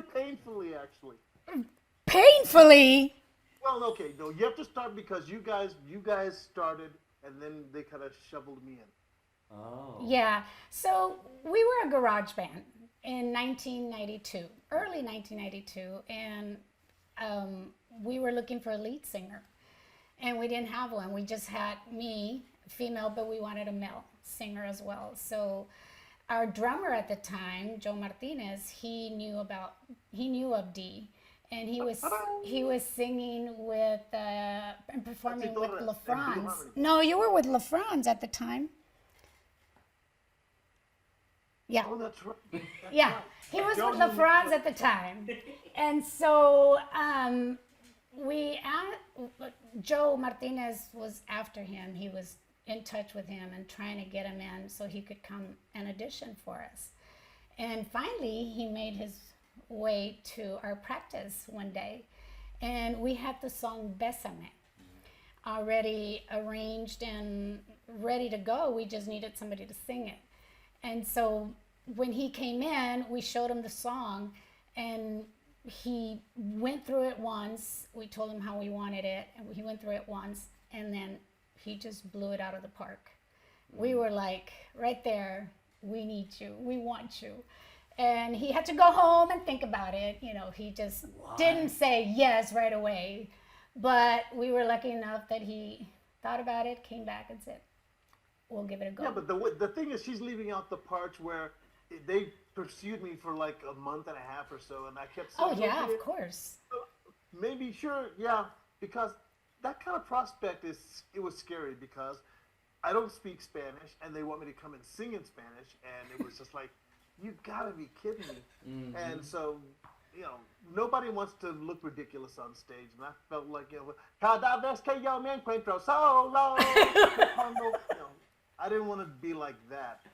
very painfully, actually. Painfully. Well, okay, no, you have to start because you guys started, and then they kind of shoveled me in. Oh. Yeah. So we were a garage band in 1992, early 1992, and we were looking for a lead singer, and we didn't have one. We just had me, female, but we wanted a male singer as well. So our drummer at the time, Joe Martinez, he knew of Dee, and he was singing with and Patsy performing with Torres and Blue LaFrance. Harmony. No, you were with LaFrance at the time. Yeah. Oh, that's right. That's Yeah, right. he was Joe with knew me. LaFrance at the time, and so we Joe Martinez was after him. He was in touch with him and trying to get him in so he could come and audition for us. And finally, he made his way to our practice one day, and we had the song "Bésame" already arranged and ready to go. We just needed somebody to sing it. And so when he came in, we showed him the song, and he went through it once. We told him how we wanted it, and he went through it once, and then he just blew it out of the park. We were like, right there, we need you, we want you. And he had to go home and think about it. He just didn't say yes right away. But we were lucky enough that he thought about it, came back, and said, we'll give it a go. Yeah, but the thing is, she's leaving out the parts where they pursued me for like a month and a half or so, and I kept saying, Oh, yeah, okay, of course. maybe, sure, yeah, because that kind of prospect it was scary because I don't speak Spanish, and they want me to come and sing in Spanish, and it was just like, you gotta be kidding me. And so, nobody wants to look ridiculous on stage, and I felt like, cada vez que yo me encuentro solo, I didn't want to be like that.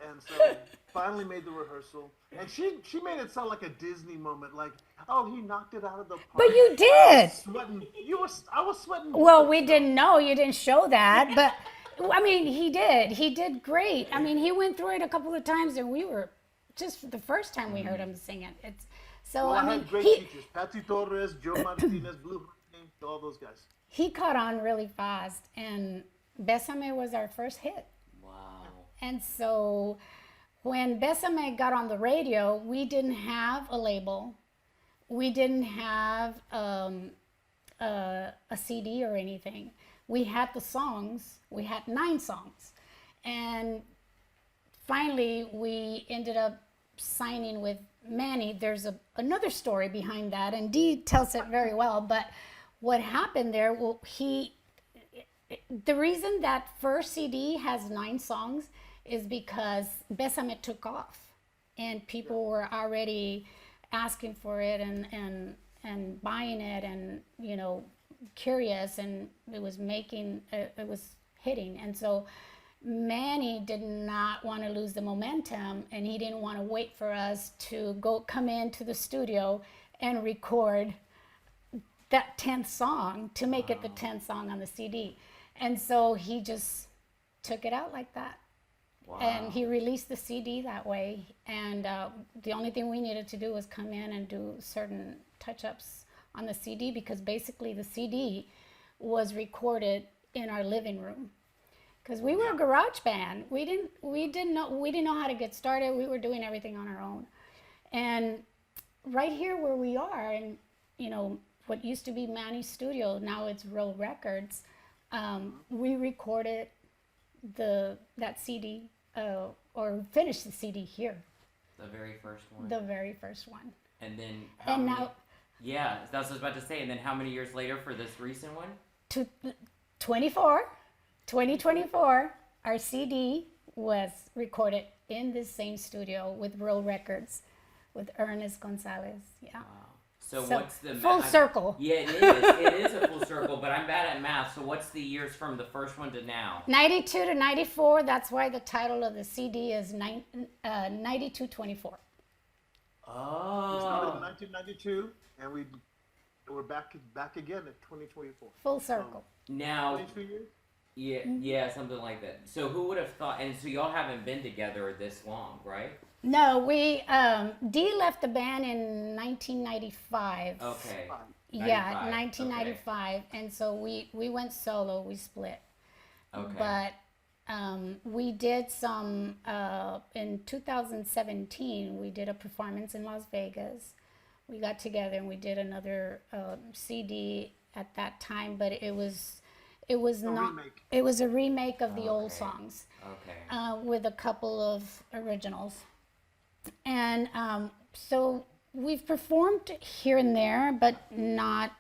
And so finally made the rehearsal, and she made it sound like a Disney moment, like, oh, he knocked it out of the park. But you I did. was sweating. I was sweating. Well, we didn't know. You didn't show that. But, I mean, he did. He did great. I mean, he went through it a couple of times, and we were just the first time we heard him sing it. So, Well, I I mean, had great teachers: Patsy Torres, Joe Martinez, Blue Harmony, all those guys. he caught on really fast, and Bésame was our first hit. Wow. And so when Besame got on the radio, we didn't have a label. We didn't have a CD or anything. We had the songs. We had 9 songs. And finally, we ended up signing with Manny. There's another story behind that, and Dee tells it very well. But what happened there, well, the reason that first CD has 9 songs is because Besame took off, and people were already asking for it and buying it, and curious, and it was hitting. And so Manny did not want to lose the momentum, and he didn't want to wait for us to come into the studio and record that 10th song to make it the 10th song on the CD. And so he just took it out like that. Wow. And he released the CD that way. And the only thing we needed to do was come in and do certain touch-ups on the CD, because basically the CD was recorded in our living room. Because we were a garage band. We didn't know how to get started. We were doing everything on our own. And right here where we are, and what used to be Manny's studio, now it's Real Records. We recorded that CD, or finished the CD here. The very first one. The very first one. And then yeah, that's what I was about to say. And then how many years later for this recent one? 2024, our CD was recorded in this same studio with Real Records, with Ernest Gonzalez. Yeah. Wow. So what's the full circle? Yeah, it is. It is a full circle, but I'm bad at math. So what's the years from the first one to now? 92 to 94. That's why the title of the CD is 9224. Oh. We started in 1992, and we're back again in 2024. Full circle. Now, 22 years? yeah, something like that. So who would have thought? And so y'all haven't been together this long, right? No, we Dee left the band in 1995. Okay. Yeah, 95. 1995, and so we went solo. We split. Okay. But we did some in 2017. We did a performance in Las Vegas. We got together and we did another CD at that time, but it was not. Remake. It was a remake of the old Okay. songs Okay. with a couple of originals, and so we've performed here and there, but not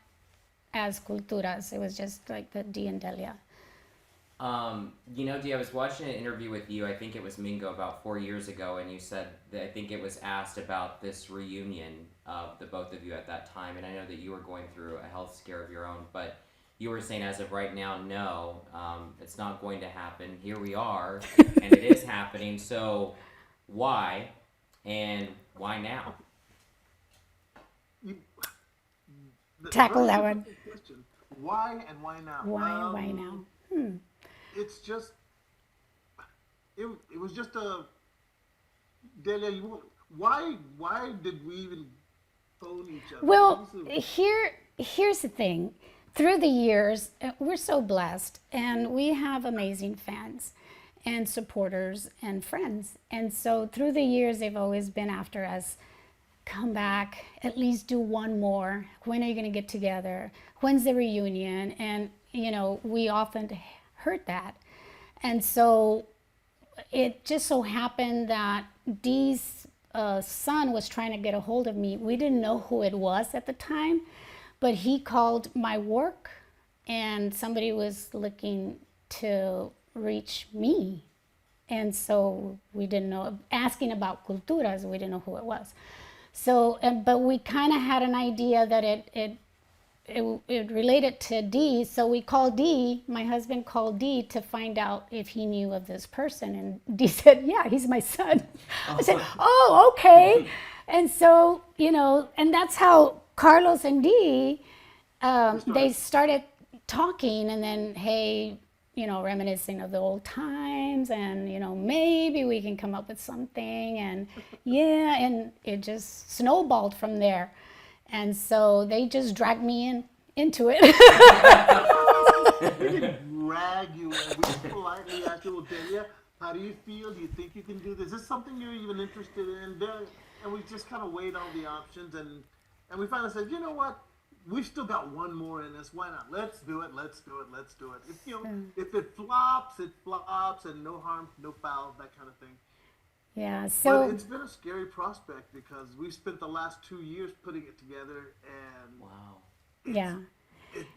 as Culturas. It was just like the Dee and Delia. Dee, I was watching an interview with you, I think it was Mingo, about 4 years ago, and you said that I think it was asked about this reunion of the both of you at that time, and I know that you were going through a health scare of your own, but you were saying as of right now, no, it's not going to happen. Here we are, and it is happening, so why, and why now? Tackle that one. Question. Why and why now? Why now? It's just, it was just a, Delia, why did we even phone each other? Well, here's the thing. Through the years, we're so blessed, and we have amazing fans and supporters and friends. And so through the years, they've always been after us. Come back, at least do one more. When are you going to get together? When's the reunion? And, we often heard that. And so it just so happened that Dee's son was trying to get a hold of me. We didn't know who it was at the time, but he called my work and somebody was looking to reach me. And so we didn't know, asking about Culturas, we didn't know who it was. So, but we kind of had an idea that it related to Dee, so we called Dee. My husband called Dee to find out if he knew of this person, and Dee said, "Yeah, he's my son." I said, "Oh, okay." And so, and that's how Carlos and Dee they started talking, and then, hey, reminiscing of the old times, and maybe we can come up with something, and and it just snowballed from there. And so they just dragged me into it. We didn't drag you in. We politely asked you, Delia, how do you feel? Do you think you can do this? Is this something you're even interested in? And we just kind of weighed all the options, and we finally said, you know what? We've still got one more in us. Why not? Let's do it. Let's do it. Let's do it. If it flops, it flops, and no harm, no foul, that kind of thing. Yeah, so but it's been a scary prospect because we've spent the last 2 years putting it together, and wow,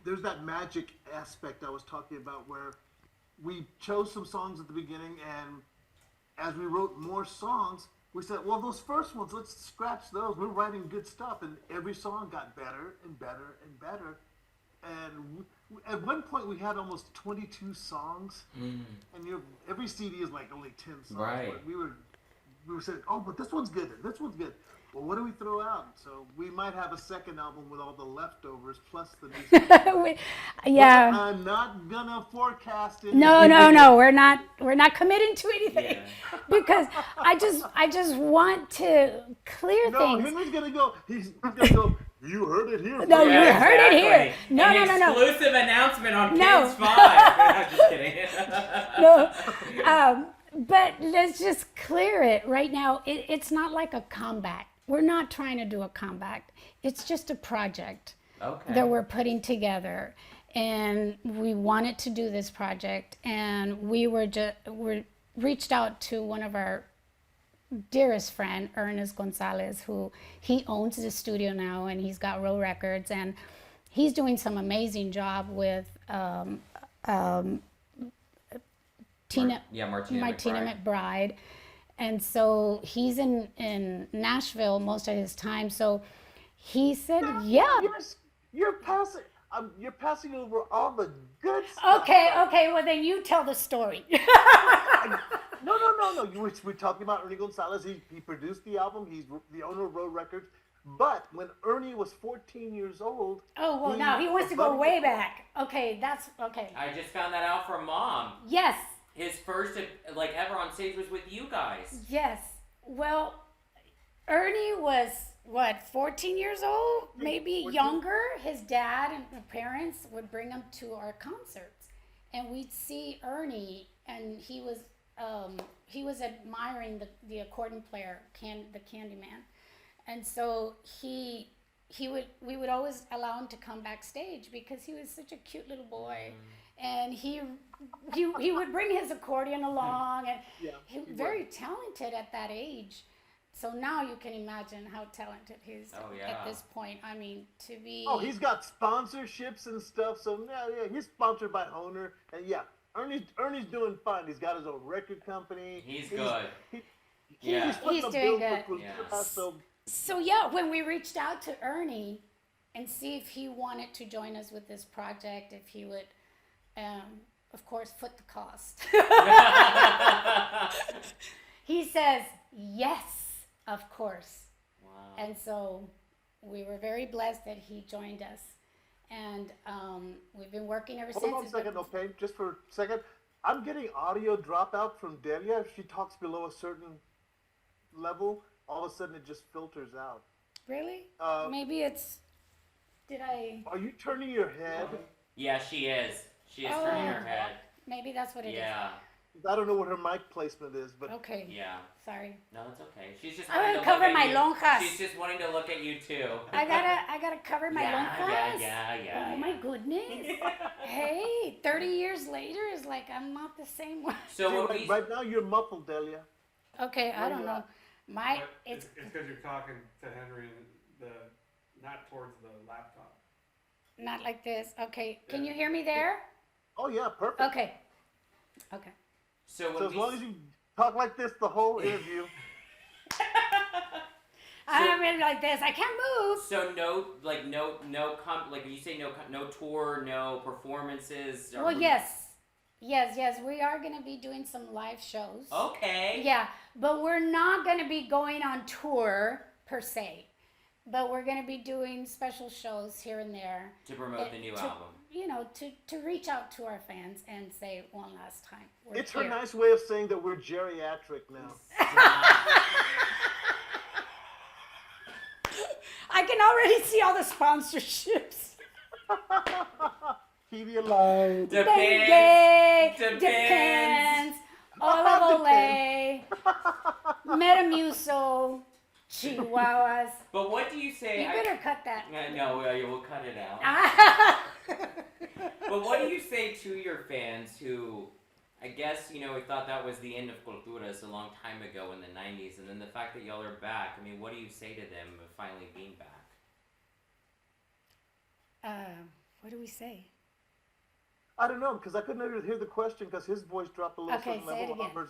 there's that magic aspect I was talking about where we chose some songs at the beginning, and as we wrote more songs, we said, well, those first ones, let's scratch those. We're writing good stuff, and every song got better and better and better. And at one point, we had almost 22 songs, and every CD is like only 10 songs. Right. But we were saying, oh, but this one's good. This one's good. Well, what do we throw out? So we might have a second album with all the leftovers plus the new songs. Yeah. But I'm not gonna forecast it. No. We're not committing to anything because I just want to clear things. Henry's gonna go. He's gonna go. You heard it here. No, you heard it here. No. Exclusive announcement on Kids 5. I'm just kidding. No. But let's just clear it right now. It's not like a comeback. We're not trying to do a comeback. It's just a project that we're putting together. And we wanted to do this project. And we reached out to one of our dearest friend, Ernest Gonzalez, who he owns the studio now, and he's got Row Records. And he's doing some amazing job with Martina McBride. And so he's in Nashville most of his time. So he said, yeah. You're passing over all the good stuff. Okay, well then you tell the story. No. We're talking about Ernie Gonzalez. He produced the album. He's the owner of Row Records. But when Ernie was 14 years old... Oh, well, now he wants to go way back. Okay, that's... Okay. I just found that out from Mom. Yes. His first, ever on stage was with you guys. Yes. Well, Ernie was what, 14 years old, maybe 14. younger. His dad and the parents would bring him to our concerts, and we'd see Ernie, and he was admiring the accordion player, the Candyman, and so we would always allow him to come backstage because he was such a cute little boy, and he would bring his accordion along, and Yeah, he was he very talented at that age. So now you can imagine how talented he is Oh, at yeah. this point. I mean, to be. Oh, he's got sponsorships and stuff. So yeah, he's sponsored by Honer, and yeah, Ernie's doing fine. He's got his own record company. He's good. He, Yeah. he's footing He's the doing bill good. for Yeah. Culturas, so So yeah, when we reached out to Ernie and see if he wanted to join us with this project, if he would, of course, foot the cost. He says yes, of course. Wow. And so we were very blessed that he joined us. And we've been working ever since. hold on a second, okay? Just for a second. I'm getting audio dropout from Delia. If she talks below a certain level, all of a sudden it just filters out. Really? Maybe it's. Did I? Are you turning your head? Yeah, she is. She is turning her head. Maybe that's what it is. Yeah. I don't know what her mic placement is, but Okay. Yeah. Sorry. No, it's okay. She's just I wanting gotta to cover look my at you. lonjas. She's just wanting to look at you too. I gotta cover my lonjas. Yeah. Oh my goodness. Hey, 30 years later is like I'm not the same one. So when we right now you're muffled, Delia. Okay, I don't know. My But it's because you're talking to Henry and not towards the laptop. not like this. Okay, can you hear me there? Oh yeah, perfect. Okay. Okay. so when So as we long as you talk like this the whole interview. I'm in like this. I can't move. so like you say no tour, no performances. Well, yes. We are gonna be doing some live shows. Okay. Yeah, but we're not going to be going on tour per se. But we're going to be doing special shows here and there. To promote the new album. You know, to reach out to our fans and say one last time. It's here. her nice way of saying that we're geriatric now. I can already see all the sponsorships. Pedialyte. Depends. Olive Olay. Metamucil. Chihuahuas. But what do you say? You better cut that. No, we'll cut it out. But what do you say to your fans who, I guess, we thought that was the end of Culturas a long time ago in the 90s, and then the fact that y'all are back, I mean, what do you say to them of finally being back? What do we say? I don't know, because I couldn't even hear the question because his voice dropped a little Okay, certain say it level. again.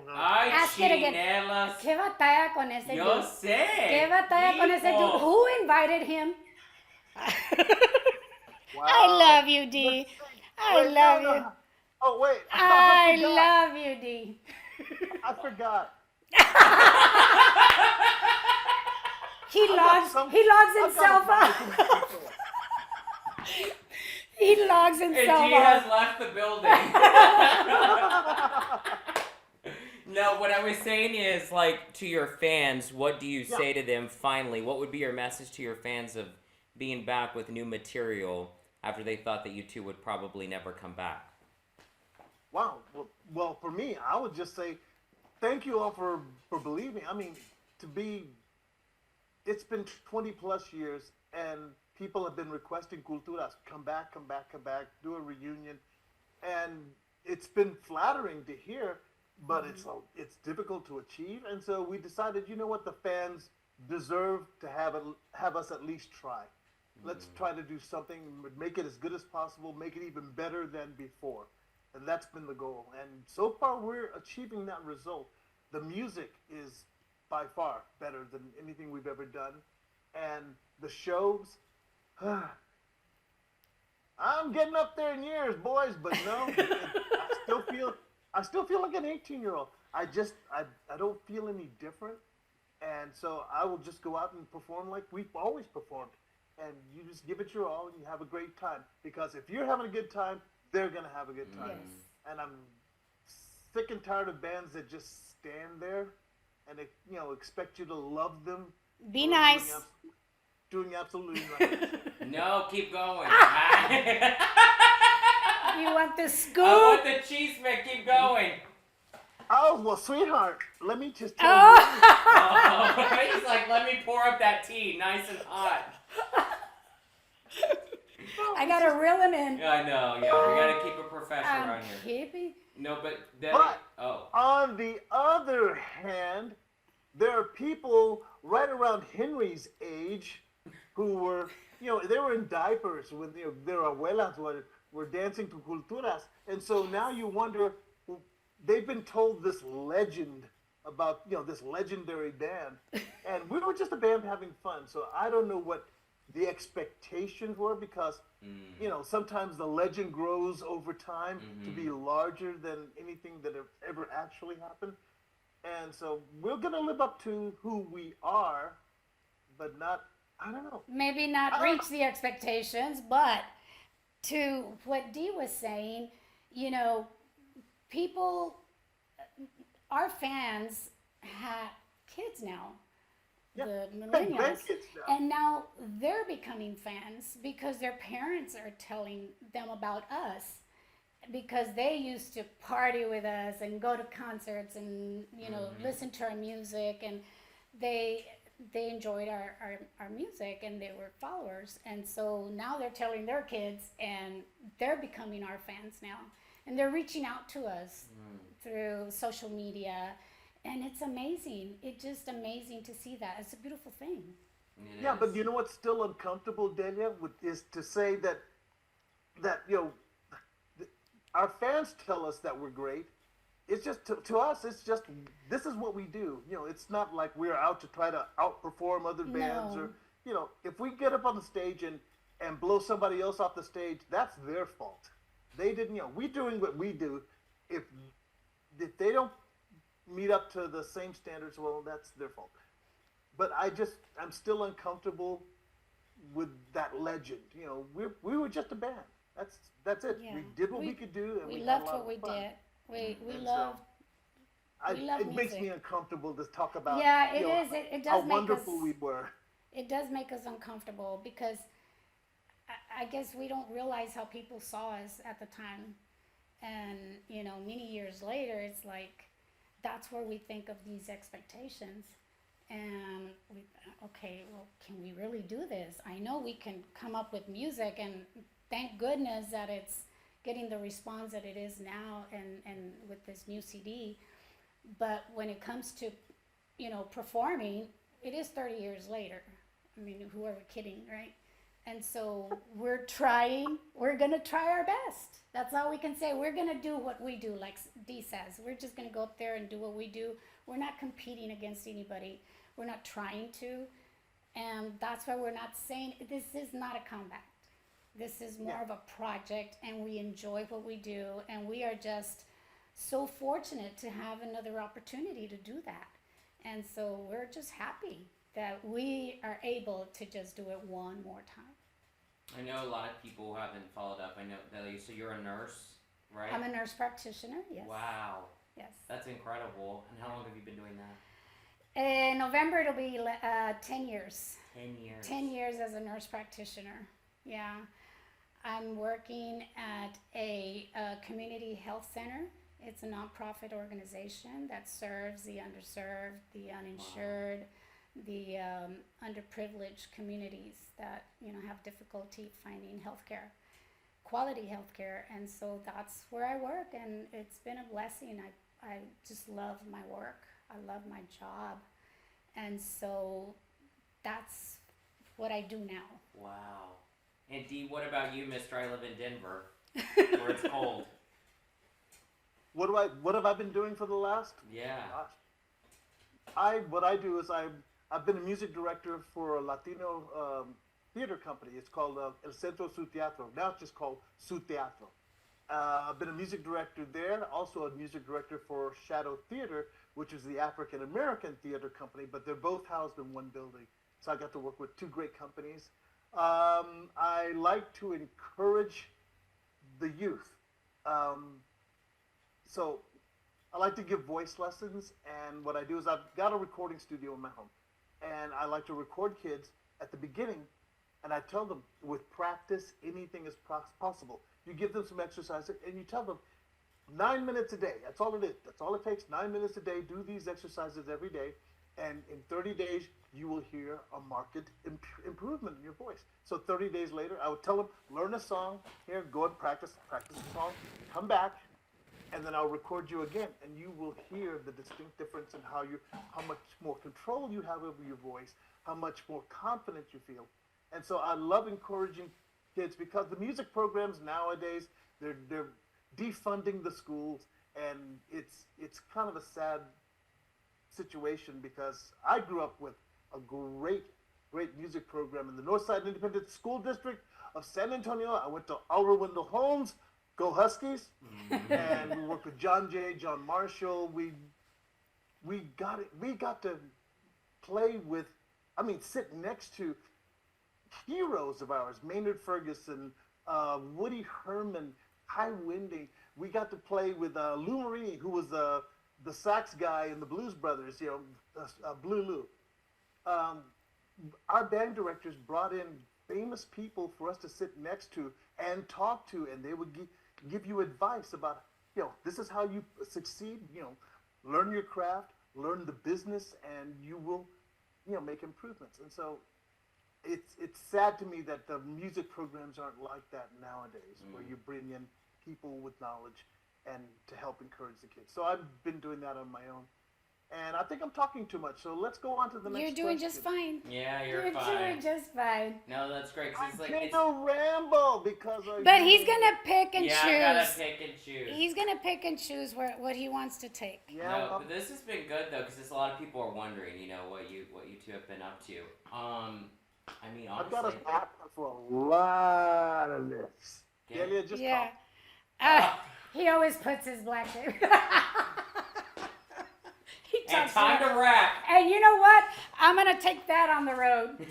Ay, Ask it again. chinelas. ¿Qué batalla con ese Yo dude? sé. ¿Qué batalla con ese Hijo. dude? Who invited him? Wow. I love you, D. I Wait, love no, you. no. Oh, wait. I forgot. love you, D. I forgot. He logs himself out. He logs And himself G has out. left the building. No, what I was saying is, like, to your fans, what do you say to them finally? What would be your message to your fans of being back with new material after they thought that you two would probably never come back? Wow. Well, for me, I would just say thank you all for believing. I mean, it's been 20 plus years, and people have been requesting Culturas, come back, do a reunion. And it's been flattering to hear, but it's difficult to achieve. And so we decided, you know what, the fans deserve to have us at least try. Let's try to do something, make it as good as possible, make it even better than before. And that's been the goal. And so far, we're achieving that result. The music is by far better than anything we've ever done. And the shows, I'm getting up there in years, boys, but no, I still feel like an 18-year-old. I don't feel any different. And so I will just go out and perform like we've always performed. And you just give it your all and you have a great time. Because if you're having a good time, they're going to have a good time. Yes. And I'm sick and tired of bands that just stand there and they, expect you to love them. Be for nice. Doing absolutely nothing. No, keep going. You want the scoop? I want the cheese man. Keep going. Oh, well, sweetheart, let me just tell Oh. you. Oh, he's like, let me pour up that tea, nice and hot. I gotta reel him in. Yeah, I know. Yeah, we gotta keep a professional I'm around here. keeping. No, but then. But Oh. on the other hand, there are people right around Henry's age who were, they were in diapers when their abuelas were dancing to Culturas. And so now you wonder, they've been told this legend about, this legendary band. And we were just a band having fun. So I don't know what the expectations were because, sometimes the legend grows over time to be larger than anything that ever actually happened. And so we're going to live up to who we are, but not, I don't know. Maybe not reach the expectations, but to what Dee was saying, people, our fans have kids now, the millennials, grandkids now. and now they're becoming fans because their parents are telling them about us because they used to party with us and go to concerts and listen to our music, and they enjoyed our music and they were followers, and so now they're telling their kids and they're becoming our fans now, and they're reaching out to us through social media, and it's amazing. It's just amazing to see that. It's a beautiful thing. Yeah, but you know what's still uncomfortable, Delia, is to say that our fans tell us that we're great. It's just to us. It's just this is what we do. It's not like we're out to try to outperform other bands or if we get up on the stage and blow somebody else off the stage, that's their fault. They didn't. We're doing what we do. If they don't meet up to the same standards, well, that's their fault. But I'm still uncomfortable with that legend. We were just a band. That's it. Yeah. We did what we could do, and we we had loved a lot what of we fun. did. We And loved. So we love it makes music. me uncomfortable to talk about. Yeah, it is. It does how make wonderful us. we were. It does make us uncomfortable because I guess we don't realize how people saw us at the time, and many years later, it's like that's where we think of these expectations, and okay, well, can we really do this? I know we can come up with music, and thank goodness that it's getting the response that it is now, and with this new CD. But when it comes to performing, it is 30 years later. I mean, who are we kidding, right? And so we're going to try our best. That's all we can say. We're going to do what we do, like Dee says. We're just going to go up there and do what we do. We're not competing against anybody. We're not trying to. And that's why we're not saying this is not a comeback. This is more of a project, and we enjoy what we do. And we are just so fortunate to have another opportunity to do that. And so we're just happy that we are able to just do it one more time. I know a lot of people haven't followed up. I know, Delia, so you're a nurse, right? I'm a nurse practitioner, yes. Wow. Yes. That's incredible. And how long have you been doing that? In November, it'll be 10 years. 10 years. 10 years as a nurse practitioner, yeah. I'm working at a community health center. It's a nonprofit organization that serves the underserved, the uninsured, the underprivileged communities that have difficulty finding healthcare, quality healthcare, and so that's where I work, and it's been a blessing. I just love my work. I love my job, and so that's what I do now. Wow. And Dee, what about you, Mister? I live in Denver, where it's cold. What have I been doing for the last? Yeah. What I do is I've been a music director for a Latino theater company. It's called El Centro Su Teatro. Now it's just called Su Teatro. I've been a music director there, also a music director for Shadow Theater, which is the African American theater company, but they're both housed in one building. So I got to work with two great companies. I like to encourage the youth. So I like to give voice lessons, and what I do is I've got a recording studio in my home, and I like to record kids at the beginning, and I tell them with practice, anything is possible. You give them some exercises, and you tell them 9 minutes a day. That's all it is. That's all it takes. 9 minutes a day. Do these exercises every day, and in 30 days, you will hear a marked improvement in your voice. So 30 days later, I would tell them, learn a song. Here, go and practice the song. Come back, and then I'll record you again, and you will hear the distinct difference in how much more control you have over your voice, how much more confident you feel. And so I love encouraging kids because the music programs nowadays, they're defunding the schools, and it's kind of a sad situation because I grew up with a great music program in the Northside Independent School District of San Antonio. I went to Oliver Wendell Holmes, go Huskies, and we worked with John Jay, John Marshall. We got to play with, sit next to heroes of ours, Maynard Ferguson, Woody Herman, High Winding. We got to play with Lou Marie, who was the sax guy in the Blues Brothers, Blue Lou. Our band directors brought in famous people for us to sit next to and talk to, and they would give you advice about, this is how you succeed, learn your craft, learn the business, and you will, make improvements. And so it's sad to me that the music programs aren't like that nowadays, where you bring in people with knowledge and to help encourage the kids. So I've been doing that on my own. And I think I'm talking too much, so let's go on to the next question. You're doing just fine. Yeah, you're You're fine. doing just fine. No, that's great. 'Cause it's I like, can't ramble because But he's gonna pick and choose. I gotta pick and choose. He's gonna pick and choose what he wants to take. Yeah, No, but this has been good though, because a lot of people are wondering, what you two have been up to. Honestly, I've got a map for a lot of this. Yeah. Delia, just Yeah. talk. He always puts his black tape. He And talks time to about- wrap. And you know what? I'm gonna take that on the road.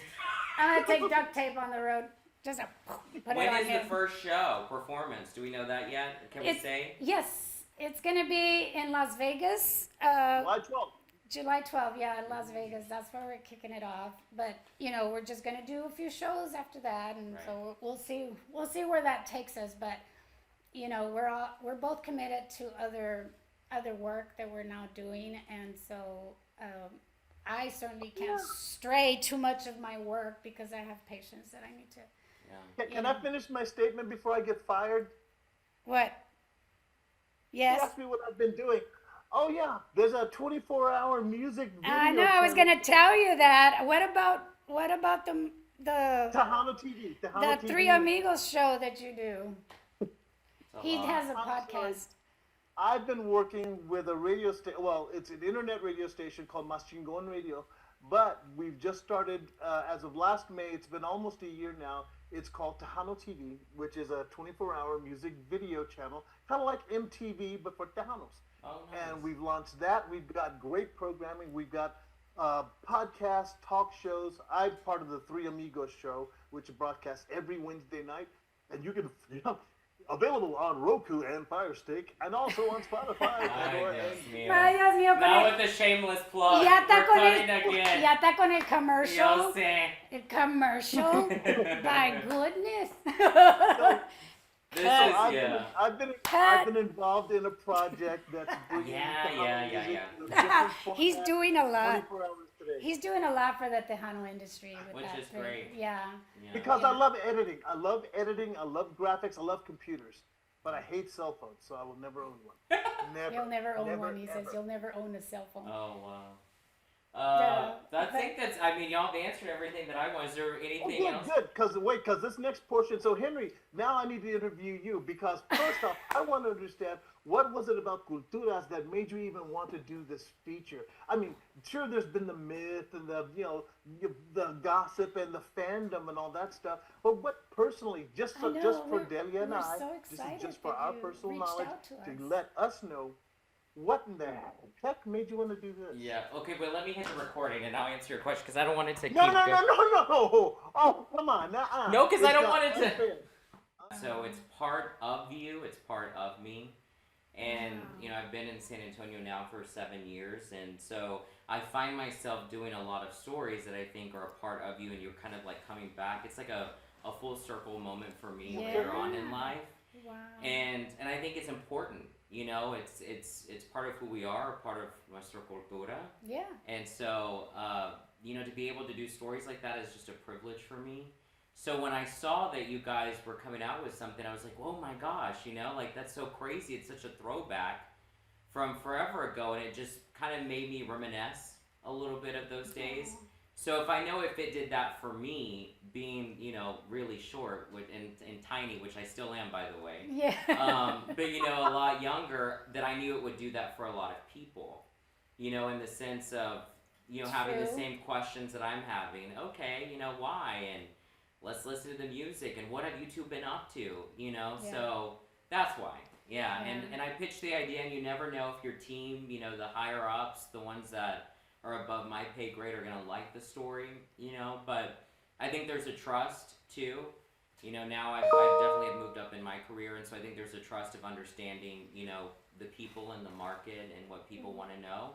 I'm gonna take duct tape on the road. Just put When it on is him. the first show performance? Do we know that yet? Can we say? Yes, it's gonna be in Las Vegas. July 12th. July 12th, yeah, in Las Vegas. That's where we're kicking it off. But we're just gonna do a few shows after that, and Right. so we'll see where that takes us. But we're both committed to other work that we're now doing, and so I certainly can't stray too much of my work because I have patients that I need to. Yeah. Can I finish my statement before I get fired? What? You Yes. asked me what I've been doing. Oh yeah, there's a 24-hour music video. I know. I was channel. gonna tell you that. What about the Tejano TV. Tejano the TV. Three Amigos show that you do? It's a He lot. has a I'm sorry. podcast. I've been working with a radio station. Well, it's an internet radio station called Mas Chingon Radio, but we've just started as of last May. It's been almost a year now. It's called Tejano TV, which is a 24-hour music video channel, kind of like MTV but for Tejanos. Oh, nice. And we've launched that. We've got great programming. We've got podcasts, talk shows. I'm part of the Three Amigos show, which broadcasts every Wednesday night, and you can, available on Roku and Fire Stick, and also on Spotify. Ay, Dios mío. Ay, Dios mío, con Now el- with the shameless plug. Ya está We're con cutting el, again. ya está con el Yo commercial. sé. El commercial. My goodness. This So is, I've been involved in a project that's bringing Yeah. music to a different He's format, doing a lot. 24 hours today. He's doing a lot for the Tejano industry with Which that. is thing. great. Yeah. Yeah. Because I love editing. I love graphics, I love computers. But I hate cell phones, so I will never own one. Never. You'll never own one, he says. ever. You'll never own a cell phone. Oh, wow. Yeah, I think that's, y'all have answered everything that I want. Is there Oh, anything else? good. Because this next portion. So Henry, now I need to interview you because first off, I want to understand what was it about Culturas that made you even want to do this feature. I mean, sure, there's been the myth and the the gossip and the fandom and all that stuff. But what personally, just for Delia and we're I, so this is excited just for that our you personal reached knowledge out to us. let us know what in the heck made you want to do this. Yeah, okay, but let me hit the recording and I'll answer your question because I don't want it to keep No. going. Oh, come on. No, 'cause I don't It's want it to- unfair. So it's part of you, it's part of me. And Wow. I've been in San Antonio now for 7 years, and so I find myself doing a lot of stories that I think are a part of you, and you're kind of like coming back. It's like a full circle moment for me later on in Yeah. life, Wow. and I think it's important. It's part of who we are, part of nuestra cultura, Yeah. and so to be able to do stories like that is just a privilege for me. So when I saw that you guys were coming out with something, I was like, oh my gosh, like that's so crazy. It's such a throwback from forever ago, and it just kind of made me reminisce a little bit of those days. Aw. So if it did that for me, being really short and tiny, which I still am by the way, Yeah. but a lot younger, that I knew it would do that for a lot of people. In the sense of having the True. same questions that I'm having. Okay, why, and let's listen to the music, and what have you two been up to? Yeah. So that's why. Yeah, Yeah. and I pitched the idea, and you never know if your team, the higher ups, the ones that are above my pay grade, are gonna like the story, But I think there's a trust too. Now I've definitely have moved up in my career, and so I think there's a trust of understanding, the people and the market and what people want to know.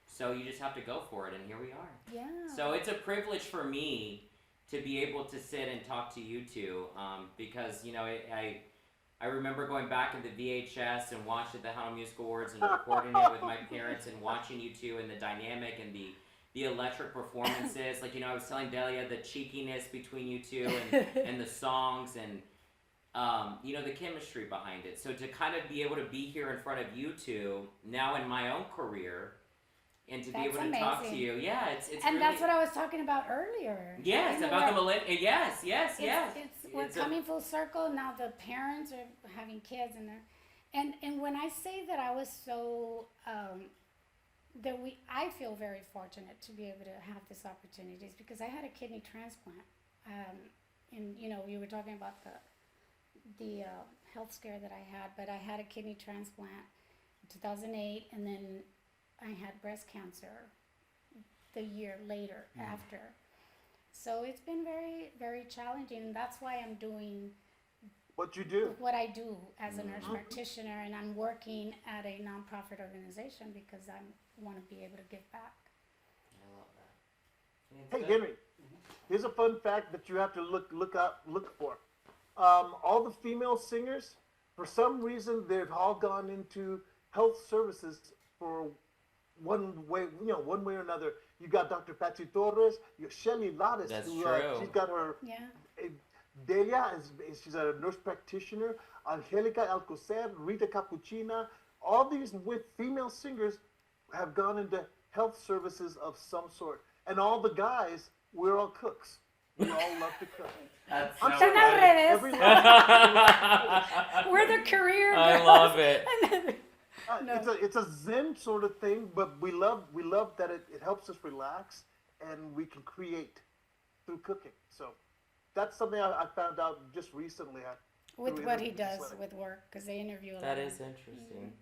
So you just have to go for it, and here we are. Yeah. So it's a privilege for me to be able to sit and talk to you two, because I remember going back in the VHS and watching the Tejano Music Awards and recording it with my parents and watching you two and the dynamic and the electric performances. Like I was telling Delia, the cheekiness between you two and the songs and the chemistry behind it. So to kind of be able to be here in front of you two now in my own career, and to be That's able to talk to amazing. you, yeah, it's And really, that's what I was talking about earlier. yes, about the millennial. Yes, yes, yes. We're It's coming full circle now. The parents are having kids, and when I say that I was so I feel very fortunate to be able to have this opportunities because I had a kidney transplant, and you were talking about the health scare that I had, but I had a kidney transplant in 2008, and then I had breast cancer the year later after. So it's been very, very challenging, and that's why I'm doing What you do? what I do as a nurse practitioner, and I'm working at a nonprofit organization because I want to be able to give back. I love that. Yeah, it's Hey, good. Henry, here's a fun fact that you have to look for. All the female singers, for some reason, they've all gone into health services for one way or another. You got Dr. Patsy Torres, you got Shelly Lattes, That's who true. she's got her. Yeah. Delia she's a nurse practitioner. Angelica Alcocer, Rita Capuchina, all these with female singers have gone into health services of some sort. And all the guys, we're all cooks. We all love to cook. That's I'm so sorry, Están al funny. revés. every We're the career I girls. love it. No. it's a zen sort of thing, but we love that it helps us relax and we can create through cooking. So that's something I found out just recently. With through what he interviews does like- with work, because they interview a lot. That is interesting.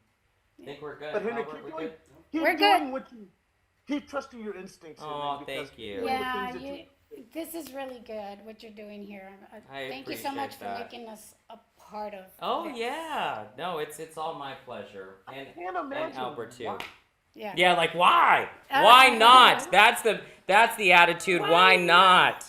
I think we're good. But Henry, Albert, keep we doing, good? keep We're doing good. what you keep trusting your instincts. Aw, Henry, because thank you. doing the Yeah, things that you- this is really good what you're doing here. I Thank you so much appreciate that. for making us a part of. Oh this. yeah, no, it's all my pleasure, and can't imagine Albert too. why. Yeah. Yeah, like why? Why not? That's the attitude. Why not?